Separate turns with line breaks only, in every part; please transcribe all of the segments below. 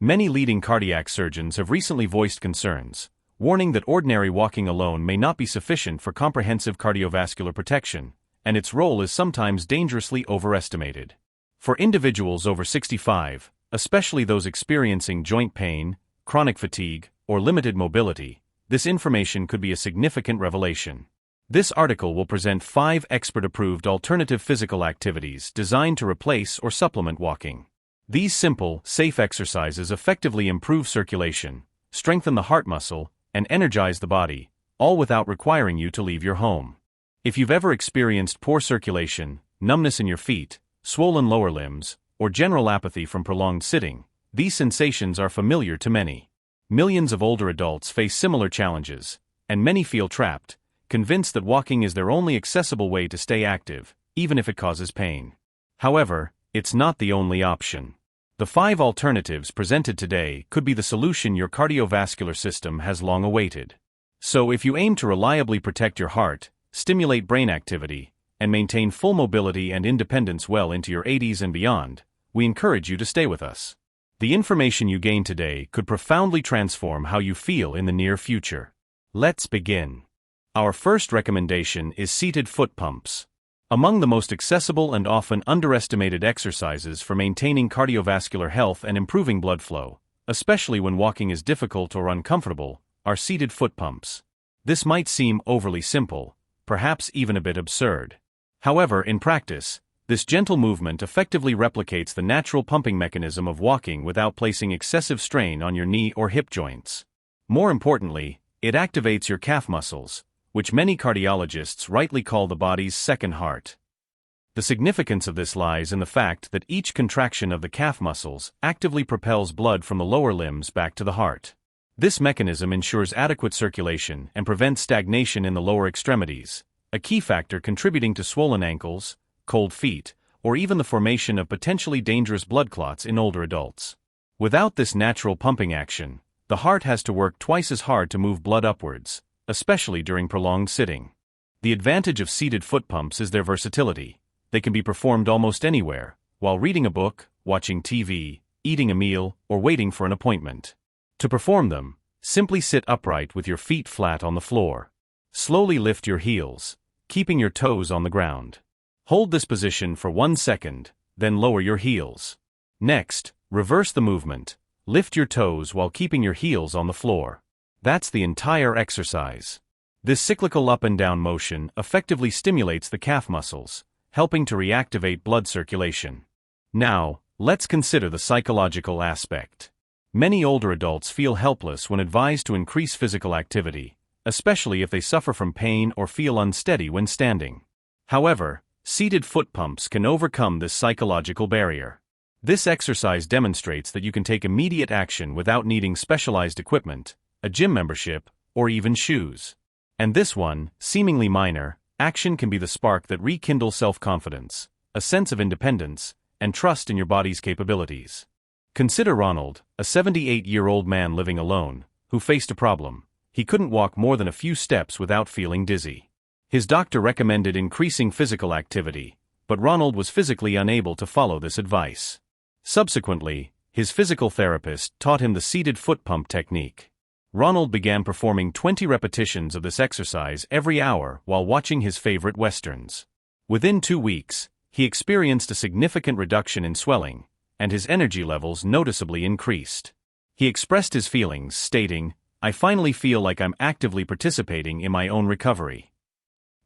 Many leading cardiac surgeons have recently voiced concerns, warning that ordinary walking alone may not be sufficient for comprehensive cardiovascular protection, and its role is sometimes dangerously overestimated. For individuals over 65, especially those experiencing joint pain, chronic fatigue, or limited mobility, this information could be a significant revelation. This article will present 5 expert-approved alternative physical activities designed to replace or supplement walking. These simple, safe exercises effectively improve circulation, strengthen the heart muscle, and energize the body, all without requiring you to leave your home. If you've ever experienced poor circulation, numbness in your feet, swollen lower limbs, or general apathy from prolonged sitting, these sensations are familiar to many. Millions of older adults face similar challenges, and many feel trapped, convinced that walking is their only accessible way to stay active, even if it causes pain. However, it's not the only option. The 5 alternatives presented today could be the solution your cardiovascular system has long awaited. So if you aim to reliably protect your heart, stimulate brain activity, and maintain full mobility and independence well into your 80s and beyond, we encourage you to stay with us. The information you gain today could profoundly transform how you feel in the near future. Let's begin. Our first recommendation is seated foot pumps. Among the most accessible and often underestimated exercises for maintaining cardiovascular health and improving blood flow, especially when walking is difficult or uncomfortable, are seated foot pumps. This might seem overly simple, perhaps even a bit absurd. However, in practice, this gentle movement effectively replicates the natural pumping mechanism of walking without placing excessive strain on your knee or hip joints. More importantly, it activates your calf muscles, which many cardiologists rightly call the body's second heart. The significance of this lies in the fact that each contraction of the calf muscles actively propels blood from the lower limbs back to the heart. This mechanism ensures adequate circulation and prevents stagnation in the lower extremities, a key factor contributing to swollen ankles, cold feet, or even the formation of potentially dangerous blood clots in older adults. Without this natural pumping action, the heart has to work twice as hard to move blood upwards, especially during prolonged sitting. The advantage of seated foot pumps is their versatility. They can be performed almost anywhere, while reading a book, watching TV, eating a meal, or waiting for an appointment. To perform them, simply sit upright with your feet flat on the floor. Slowly lift your heels, keeping your toes on the ground. Hold this position for 1 second, then lower your heels. Next, reverse the movement. Lift your toes while keeping your heels on the floor. That's the entire exercise. This cyclical up and down motion effectively stimulates the calf muscles, helping to reactivate blood circulation. Now, let's consider the psychological aspect. Many older adults feel helpless when advised to increase physical activity, especially if they suffer from pain or feel unsteady when standing. However, seated foot pumps can overcome this psychological barrier. This exercise demonstrates that you can take immediate action without needing specialized equipment, a gym membership, or even shoes. And this one, seemingly minor, action can be the spark that rekindles self-confidence, a sense of independence, and trust in your body's capabilities. Consider Ronald, a 78-year-old man living alone, who faced a problem. He couldn't walk more than a few steps without feeling dizzy. His doctor recommended increasing physical activity, but Ronald was physically unable to follow this advice. Subsequently, his physical therapist taught him the seated foot pump technique. Ronald began performing 20 repetitions of this exercise every hour while watching his favorite westerns. Within 2 weeks, he experienced a significant reduction in swelling, and his energy levels noticeably increased. He expressed his feelings, stating, "I finally feel like I'm actively participating in my own recovery."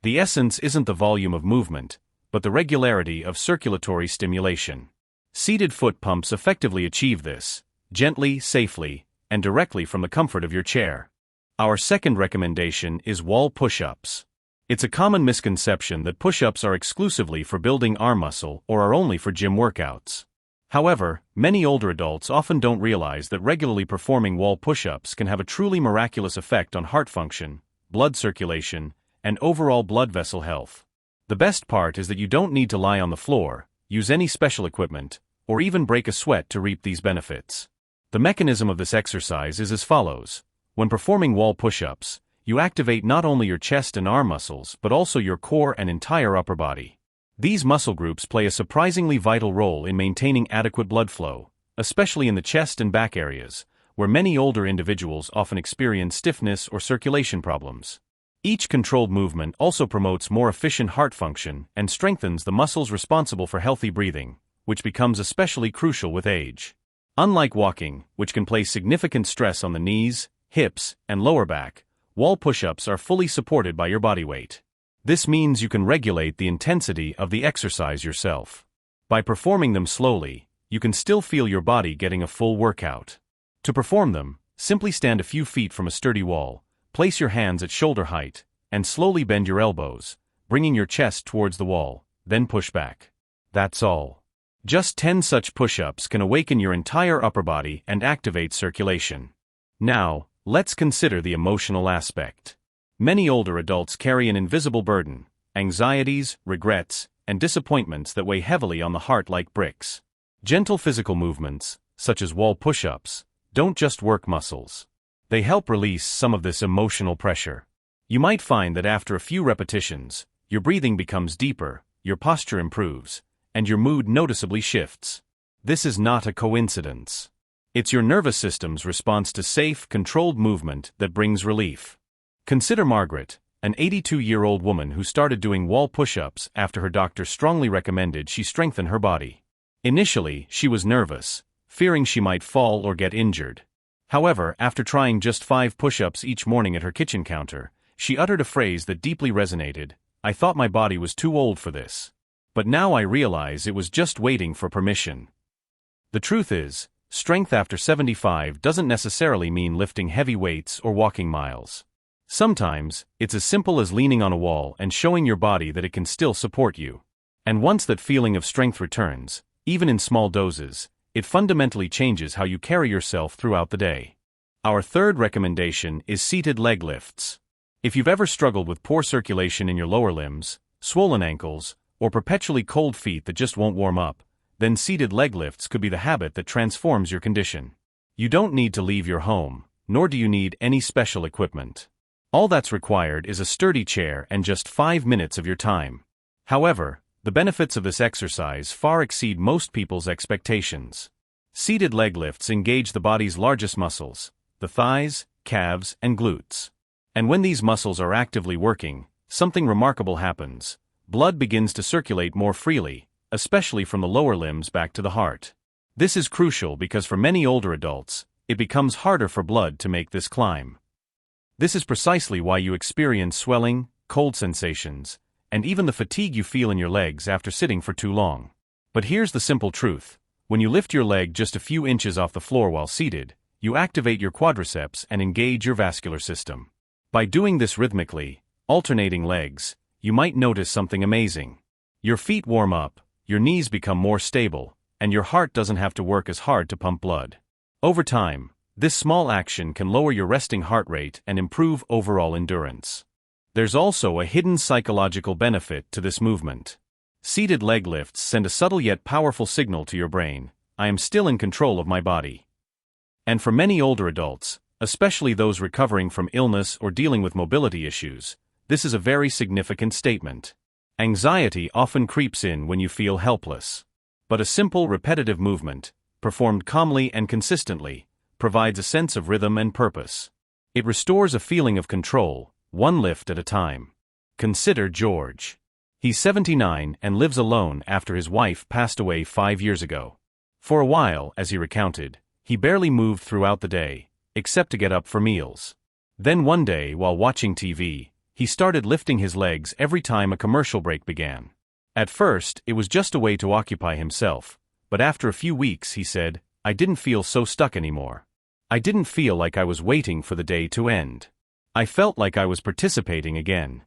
The essence isn't the volume of movement, but the regularity of circulatory stimulation. Seated foot pumps effectively achieve this, gently, safely, and directly from the comfort of your chair. Our second recommendation is wall push-ups. It's a common misconception that push-ups are exclusively for building arm muscle or are only for gym workouts. However, many older adults often don't realize that regularly performing wall push-ups can have a truly miraculous effect on heart function, blood circulation, and overall blood vessel health. The best part is that you don't need to lie on the floor, use any special equipment, or even break a sweat to reap these benefits. The mechanism of this exercise is as follows. When performing wall push-ups, you activate not only your chest and arm muscles but also your core and entire upper body. These muscle groups play a surprisingly vital role in maintaining adequate blood flow, especially in the chest and back areas, where many older individuals often experience stiffness or circulation problems. Each controlled movement also promotes more efficient heart function and strengthens the muscles responsible for healthy breathing, which becomes especially crucial with age. Unlike walking, which can place significant stress on the knees, hips, and lower back, wall push-ups are fully supported by your body weight. This means you can regulate the intensity of the exercise yourself. By performing them slowly, you can still feel your body getting a full workout. To perform them, simply stand a few feet from a sturdy wall, place your hands at shoulder height, and slowly bend your elbows, bringing your chest towards the wall, then push back. That's all. Just 10 such push-ups can awaken your entire upper body and activate circulation. Now, let's consider the emotional aspect. Many older adults carry an invisible burden, anxieties, regrets, and disappointments that weigh heavily on the heart like bricks. Gentle physical movements, such as wall push-ups, don't just work muscles. They help release some of this emotional pressure. You might find that after a few repetitions, your breathing becomes deeper, your posture improves, and your mood noticeably shifts. This is not a coincidence. It's your nervous system's response to safe, controlled movement that brings relief. Consider Margaret, an 82-year-old woman who started doing wall push-ups after her doctor strongly recommended she strengthen her body. Initially, she was nervous, fearing she might fall or get injured. However, after trying just 5 push-ups each morning at her kitchen counter, she uttered a phrase that deeply resonated: "I thought my body was too old for this. But now I realize it was just waiting for permission." The truth is, strength after 75 doesn't necessarily mean lifting heavy weights or walking miles. Sometimes, it's as simple as leaning on a wall and showing your body that it can still support you. And once that feeling of strength returns, even in small doses, it fundamentally changes how you carry yourself throughout the day. Our third recommendation is seated leg lifts. If you've ever struggled with poor circulation in your lower limbs, swollen ankles, or perpetually cold feet that just won't warm up, then seated leg lifts could be the habit that transforms your condition. You don't need to leave your home, nor do you need any special equipment. All that's required is a sturdy chair and just 5 minutes of your time. However, the benefits of this exercise far exceed most people's expectations. Seated leg lifts engage the body's largest muscles, the thighs, calves, and glutes. And when these muscles are actively working, something remarkable happens. Blood begins to circulate more freely, especially from the lower limbs back to the heart. This is crucial because for many older adults, it becomes harder for blood to make this climb. This is precisely why you experience swelling, cold sensations, and even the fatigue you feel in your legs after sitting for too long. But here's the simple truth: when you lift your leg just a few inches off the floor while seated, you activate your quadriceps and engage your vascular system. By doing this rhythmically, alternating legs, you might notice something amazing. Your feet warm up, your knees become more stable, and your heart doesn't have to work as hard to pump blood. Over time, this small action can lower your resting heart rate and improve overall endurance. There's also a hidden psychological benefit to this movement. Seated leg lifts send a subtle yet powerful signal to your brain: I am still in control of my body. And for many older adults, especially those recovering from illness or dealing with mobility issues, this is a very significant statement. Anxiety often creeps in when you feel helpless. But a simple, repetitive movement, performed calmly and consistently, provides a sense of rhythm and purpose. It restores a feeling of control, one lift at a time. Consider George. He's 79 and lives alone after his wife passed away 5 years ago. For a while, as he recounted, he barely moved throughout the day, except to get up for meals. Then one day, while watching TV, he started lifting his legs every time a commercial break began. At first, it was just a way to occupy himself, but after a few weeks he said, "I didn't feel so stuck anymore. I didn't feel like I was waiting for the day to end. I felt like I was participating again."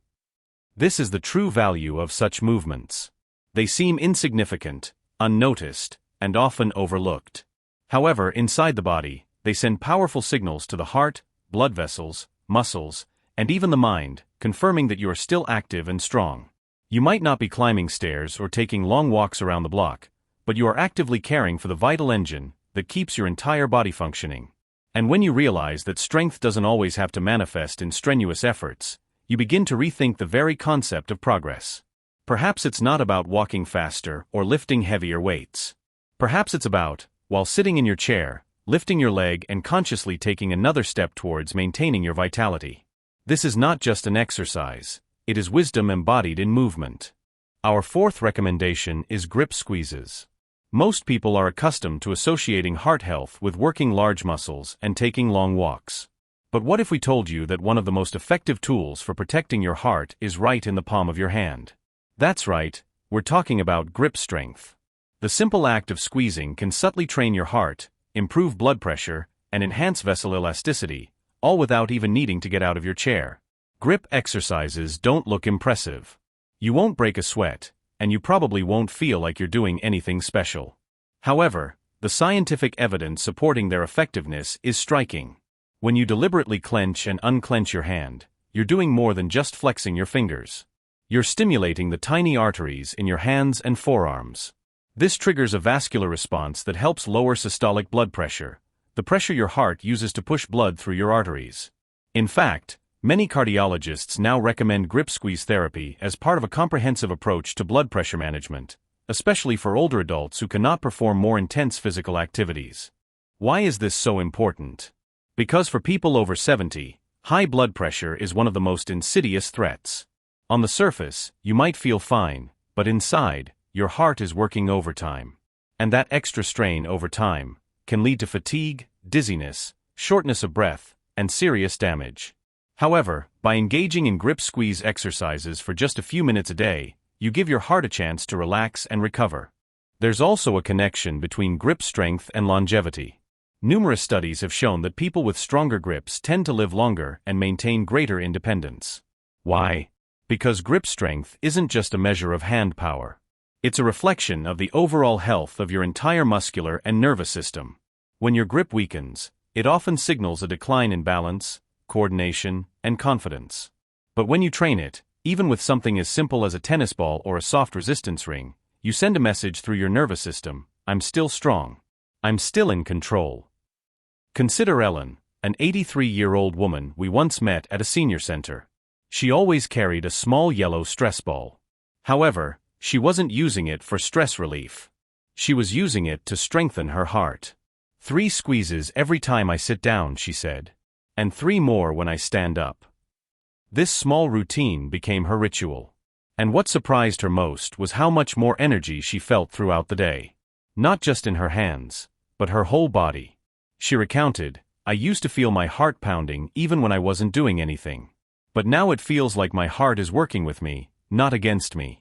This is the true value of such movements. They seem insignificant, unnoticed, and often overlooked. However, inside the body, they send powerful signals to the heart, blood vessels, muscles, and even the mind, confirming that you are still active and strong. You might not be climbing stairs or taking long walks around the block, but you are actively caring for the vital engine that keeps your entire body functioning. And when you realize that strength doesn't always have to manifest in strenuous efforts, you begin to rethink the very concept of progress. Perhaps it's not about walking faster or lifting heavier weights. Perhaps it's about, while sitting in your chair, lifting your leg and consciously taking another step towards maintaining your vitality. This is not just an exercise, it is wisdom embodied in movement. Our fourth recommendation is grip squeezes. Most people are accustomed to associating heart health with working large muscles and taking long walks. But what if we told you that one of the most effective tools for protecting your heart is right in the palm of your hand? That's right, we're talking about grip strength. The simple act of squeezing can subtly train your heart, improve blood pressure, and enhance vessel elasticity, all without even needing to get out of your chair. Grip exercises don't look impressive. You won't break a sweat, and you probably won't feel like you're doing anything special. However, the scientific evidence supporting their effectiveness is striking. When you deliberately clench and unclench your hand, you're doing more than just flexing your fingers. You're stimulating the tiny arteries in your hands and forearms. This triggers a vascular response that helps lower systolic blood pressure, the pressure your heart uses to push blood through your arteries. In fact, many cardiologists now recommend grip squeeze therapy as part of a comprehensive approach to blood pressure management, especially for older adults who cannot perform more intense physical activities. Why is this so important? Because for people over 70, high blood pressure is one of the most insidious threats. On the surface, you might feel fine, but inside, your heart is working overtime. And that extra strain over time can lead to fatigue, dizziness, shortness of breath, and serious damage. However, by engaging in grip squeeze exercises for just a few minutes a day, you give your heart a chance to relax and recover. There's also a connection between grip strength and longevity. Numerous studies have shown that people with stronger grips tend to live longer and maintain greater independence. Why? Because grip strength isn't just a measure of hand power. It's a reflection of the overall health of your entire muscular and nervous system. When your grip weakens, it often signals a decline in balance, coordination, and confidence. But when you train it, even with something as simple as a tennis ball or a soft resistance ring, you send a message through your nervous system: I'm still strong. I'm still in control. Consider Ellen, an 83-year-old woman we once met at a senior center. She always carried a small yellow stress ball. However, she wasn't using it for stress relief. She was using it to strengthen her heart. 3 squeezes every time I sit down, she said. And 3 more when I stand up. This small routine became her ritual. And what surprised her most was how much more energy she felt throughout the day. Not just in her hands, but her whole body. She recounted, I used to feel my heart pounding even when I wasn't doing anything. But now it feels like my heart is working with me, not against me.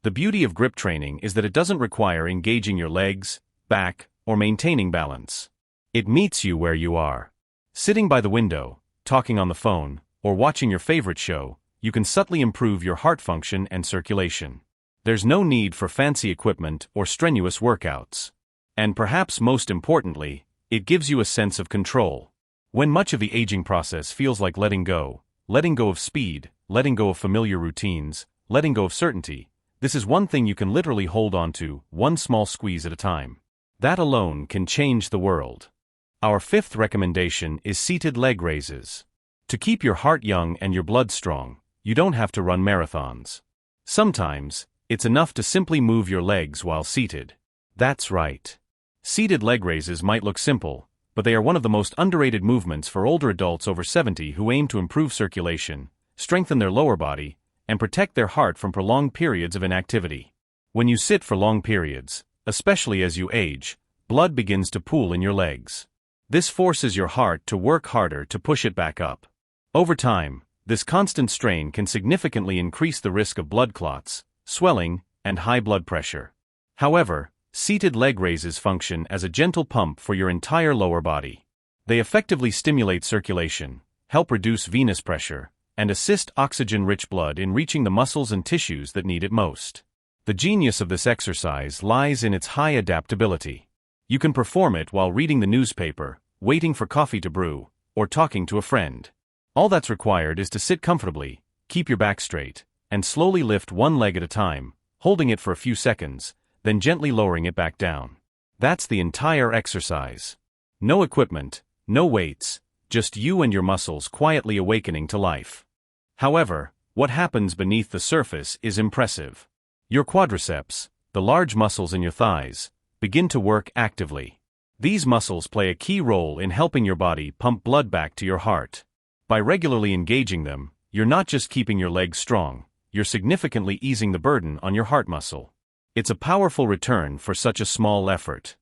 The beauty of grip training is that it doesn't require engaging your legs, back, or maintaining balance. It meets you where you are. Sitting by the window, talking on the phone, or watching your favorite show, you can subtly improve your heart function and circulation. There's no need for fancy equipment or strenuous workouts. And perhaps most importantly, it gives you a sense of control. When much of the aging process feels like letting go of speed, letting go of familiar routines, letting go of certainty, this is one thing you can literally hold on to, one small squeeze at a time. That alone can change the world. Our 5th recommendation is seated leg raises. To keep your heart young and your blood strong, you don't have to run marathons. Sometimes, it's enough to simply move your legs while seated. That's right. Seated leg raises might look simple, but they are one of the most underrated movements for older adults over 70 who aim to improve circulation, strengthen their lower body, and protect their heart from prolonged periods of inactivity. When you sit for long periods, especially as you age, blood begins to pool in your legs. This forces your heart to work harder to push it back up. Over time, this constant strain can significantly increase the risk of blood clots, swelling, and high blood pressure. However, seated leg raises function as a gentle pump for your entire lower body. They effectively stimulate circulation, help reduce venous pressure, and assist oxygen-rich blood in reaching the muscles and tissues that need it most. The genius of this exercise lies in its high adaptability. You can perform it while reading the newspaper, waiting for coffee to brew, or talking to a friend. All that's required is to sit comfortably, keep your back straight, and slowly lift one leg at a time, holding it for a few seconds, then gently lowering it back down. That's the entire exercise. No equipment, no weights, just you and your muscles quietly awakening to life. However, what happens beneath the surface is impressive. Your quadriceps, the large muscles in your thighs, begin to work actively. These muscles play a key role in helping your body pump blood back to your heart. By regularly engaging them, you're not just keeping your legs strong, you're significantly easing the burden on your heart muscle. It's a powerful return for such a small effort.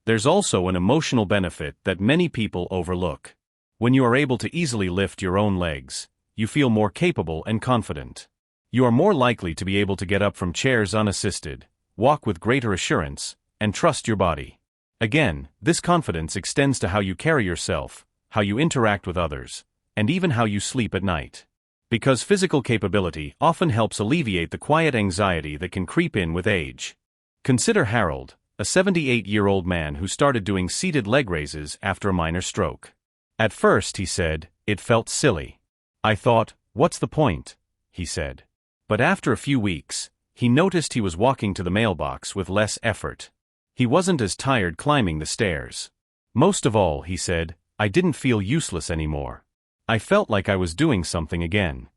There's also an emotional benefit that many people overlook. When you are able to easily lift your own legs, you feel more capable and confident. You are more likely to be able to get up from chairs unassisted, walk with greater assurance, and trust your body. Again, this confidence extends to how you carry yourself, how you interact with others, and even how you sleep at night. Because physical capability often helps alleviate the quiet anxiety that can creep in with age. Consider Harold, a 78-year-old man who started doing seated leg raises after a minor stroke. At first, he said, it felt silly. I thought, what's the point? He said. But after a few weeks, he noticed he was walking to the mailbox with less effort. He wasn't as tired climbing the stairs. Most of all, he said, I didn't feel useless anymore. I felt like I was doing something again.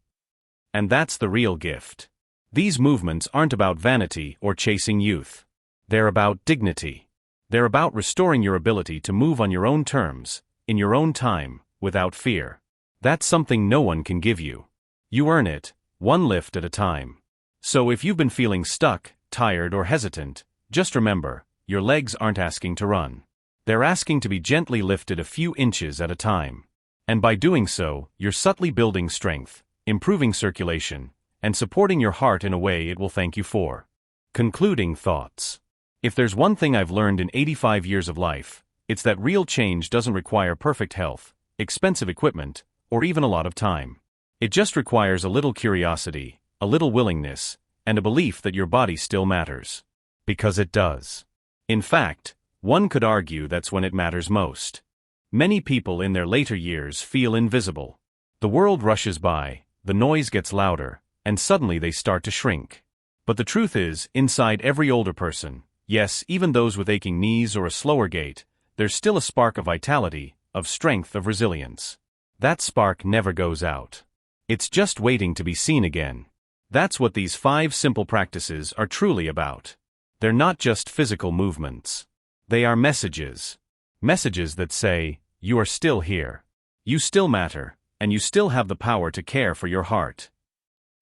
And that's the real gift. These movements aren't about vanity or chasing youth. They're about dignity. They're about restoring your ability to move on your own terms, in your own time, without fear. That's something no one can give you. You earn it, one lift at a time. So if you've been feeling stuck, tired, or hesitant, just remember, your legs aren't asking to run. They're asking to be gently lifted a few inches at a time. And by doing so, you're subtly building strength, improving circulation, and supporting your heart in a way it will thank you for. Concluding thoughts. If there's one thing I've learned in 85 years of life, it's that real change doesn't require perfect health, expensive equipment, or even a lot of time. It just requires a little curiosity, a little willingness, and a belief that your body still matters. Because it does. In fact, one could argue that's when it matters most. Many people in their later years feel invisible. The world rushes by, the noise gets louder, and suddenly they start to shrink. But the truth is, inside every older person, yes, even those with aching knees or a slower gait, there's still a spark of vitality, of strength, of resilience. That spark never goes out. It's just waiting to be seen again. That's what these 5 simple practices are truly about. They're not just physical movements. They are messages. Messages that say, you are still here. You still matter, and you still have the power to care for your heart.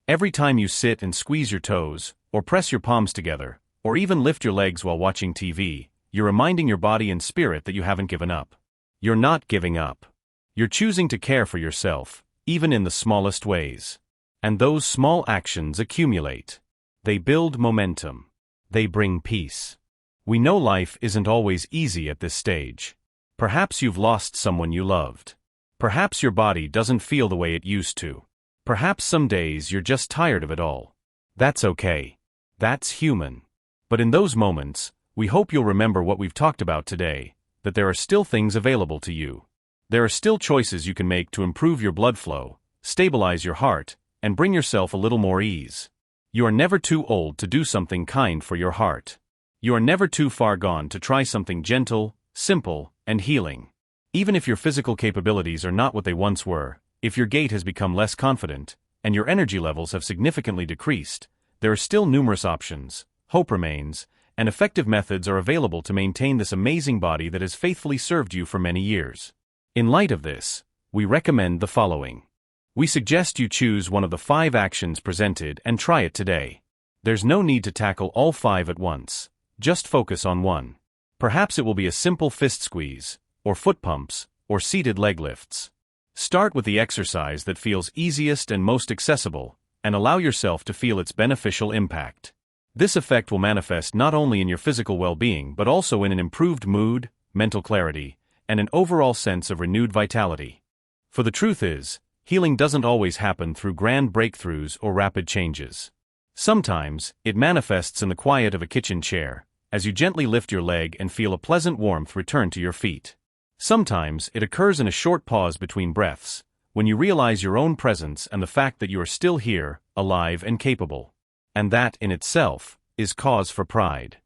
Every time you sit and squeeze your toes, or press your palms together, or even lift your legs while watching TV, you're reminding your body and spirit that you haven't given up. You're not giving up. You're choosing to care for yourself, even in the smallest ways. And those small actions accumulate. They build momentum. They bring peace. We know life isn't always easy at this stage. Perhaps you've lost someone you loved. Perhaps your body doesn't feel the way it used to. Perhaps some days you're just tired of it all. That's okay. That's human. But in those moments, we hope you'll remember what we've talked about today, that there are still things available to you. There are still choices you can make to improve your blood flow, stabilize your heart, and bring yourself a little more ease. You are never too old to do something kind for your heart. You are never too far gone to try something gentle, simple, and healing. Even if your physical capabilities are not what they once were, if your gait has become less confident, and your energy levels have significantly decreased, there are still numerous options, hope remains, and effective methods are available to maintain this amazing body that has faithfully served you for many years. In light of this, we recommend the following. We suggest you choose one of the 5 actions presented and try it today. There's no need to tackle all 5 at once. Just focus on one. Perhaps it will be a simple fist squeeze, or foot pumps, or seated leg lifts. Start with the exercise that feels easiest and most accessible, and allow yourself to feel its beneficial impact. This effect will manifest not only in your physical well-being but also in an improved mood, mental clarity, and an overall sense of renewed vitality. For the truth is, healing doesn't always happen through grand breakthroughs or rapid changes. Sometimes, it manifests in the quiet of a kitchen chair, as you gently lift your leg and feel a pleasant warmth return to your feet. Sometimes, it occurs in a short pause between breaths, when you realize your own presence and the fact that you are still here, alive and capable. And that, in itself, is cause for pride.